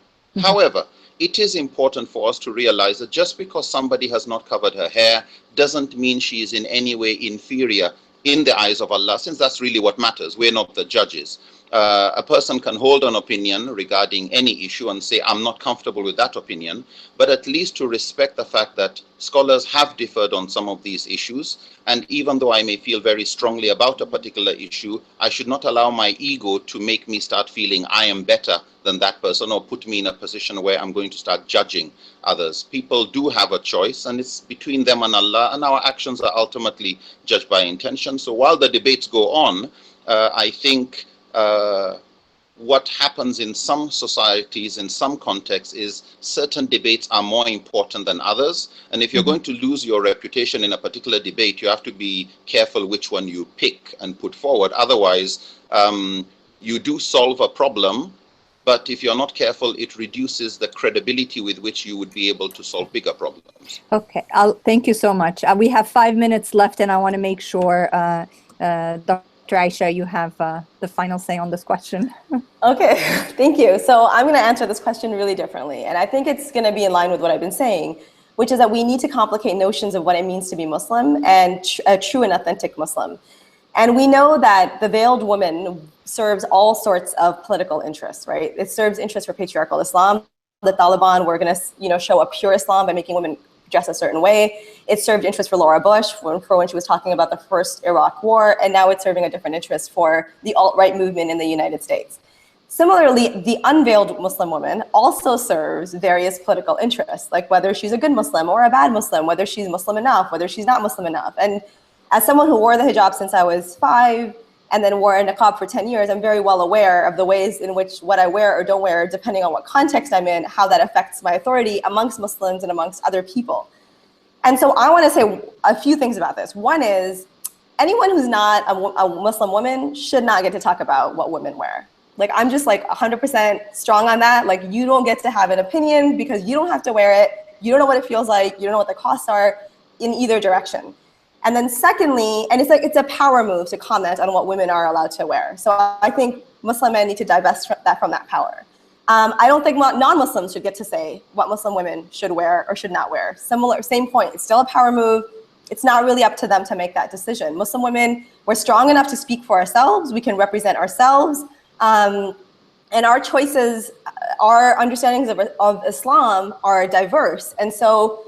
However, it is important for us to realize that just because somebody has not covered her hair doesn't mean she is in any way inferior in the eyes of Allah, since that's really what matters. We're not the judges. A person can hold an opinion regarding any issue and say, I'm not comfortable with that opinion, but at least to respect the fact that scholars have differed on some of these issues. And even though I may feel very strongly about a particular issue, I should not allow my ego to make me start feeling I am better than that person or put me in a position where I'm going to start judging others. People do have a choice, and it's between them and Allah, and our actions are ultimately judged by intention. So while the debates go on, I think what happens in some societies, in some contexts, is certain debates are more important than others. And if you're going to lose your reputation in a particular debate, you have to be careful which one you pick and put forward. Otherwise, you do solve a problem, but if you're not careful, it reduces the credibility with which you would be able to solve bigger problems.
Okay, thank you so much. We have 5 minutes left, and I want to make sure Dr. Aisha, you have the final say on this question.
Okay, thank you. So I'm going to answer this question really differently. And I think it's going to be in line with what I've been saying, which is that we need to complicate notions of what it means to be Muslim and a true and authentic Muslim. And we know that the veiled woman serves all sorts of political interests, right? It serves interests for patriarchal Islam. The Taliban were going to, show a pure Islam by making women dress a certain way. It served interest for Laura Bush for when she was talking about the first Iraq war, and now it's serving a different interest for the alt-right movement in the United States. Similarly, the unveiled Muslim woman also serves various political interests, like whether she's a good Muslim or a bad Muslim, whether she's Muslim enough, whether she's not Muslim enough. And as someone who wore the hijab since I was 5 and then wore a niqab for 10 years, I'm very well aware of the ways in which what I wear or don't wear, depending on what context I'm in, how that affects my authority amongst Muslims and amongst other people. And so I want to say a few things about this. One is, anyone who's not a Muslim woman should not get to talk about what women wear. Like, I'm just like 100% strong on that. Like, you don't get to have an opinion because you don't have to wear it. You don't know what it feels like. You don't know what the costs are in either direction. And then secondly, and it's a power move to comment on what women are allowed to wear. So I think Muslim men need to divest from that power. I don't think non-Muslims should get to say what Muslim women should wear or should not wear. Same point, it's still a power move. It's not really up to them to make that decision. Muslim women, we're strong enough to speak for ourselves. We can represent ourselves. And our choices, our understandings of Islam are diverse. And so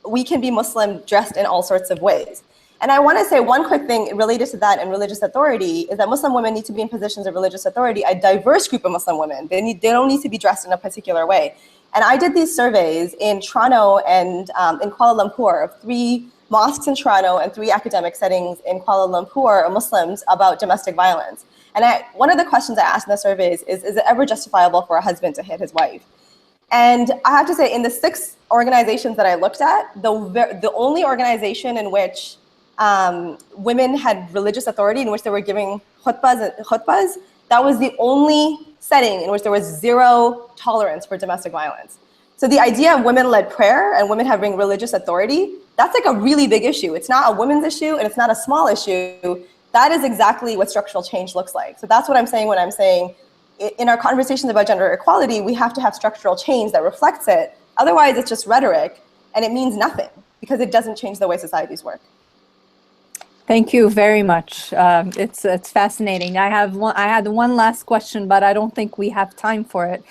we can be Muslim dressed in all sorts of ways. And I want to say one quick thing related to that and religious authority is that Muslim women need to be in positions of religious authority, a diverse group of Muslim women. They don't need to be dressed in a particular way. And I did these surveys in Toronto and in Kuala Lumpur of 3 mosques in Toronto and 3 academic settings in Kuala Lumpur of Muslims about domestic violence. And one of the questions I asked in the surveys is it ever justifiable for a husband to hit his wife? And I have to say, in the 6 organizations that I looked at, the only organization in which women had religious authority, in which they were giving khutbahs, that was the only setting in which there was 0 tolerance for domestic violence. So the idea of women-led prayer and women having religious authority, that's like a really big issue. It's not a women's issue and it's not a small issue. That is exactly what structural change looks like. So that's what I'm saying when I'm saying in our conversations about gender equality, we have to have structural change that reflects it. Otherwise, it's just rhetoric and it means nothing because it doesn't change the way societies work.
Thank you very much. It's fascinating. I had one last question, but I don't think we have time for it.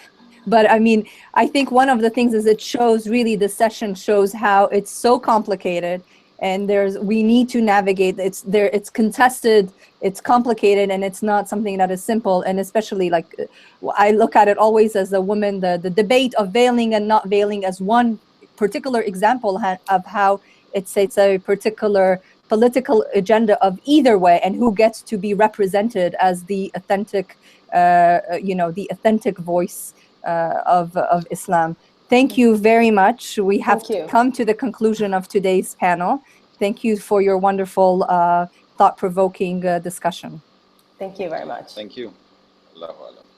But I mean, I think one of the things is it shows really, the session shows how it's so complicated. And we need to navigate. It's contested, it's complicated, and it's not something that is simple. And especially, like, I look at it always as a woman, the debate of veiling and not veiling as one particular example of how it's a particular political agenda of either way, and who gets to be represented as the authentic, the authentic voice of Islam. Thank you very much. We have come to the conclusion of today's panel. Thank you for your wonderful, thought-provoking discussion.
Thank you very much.
Thank you. Allahu Alam.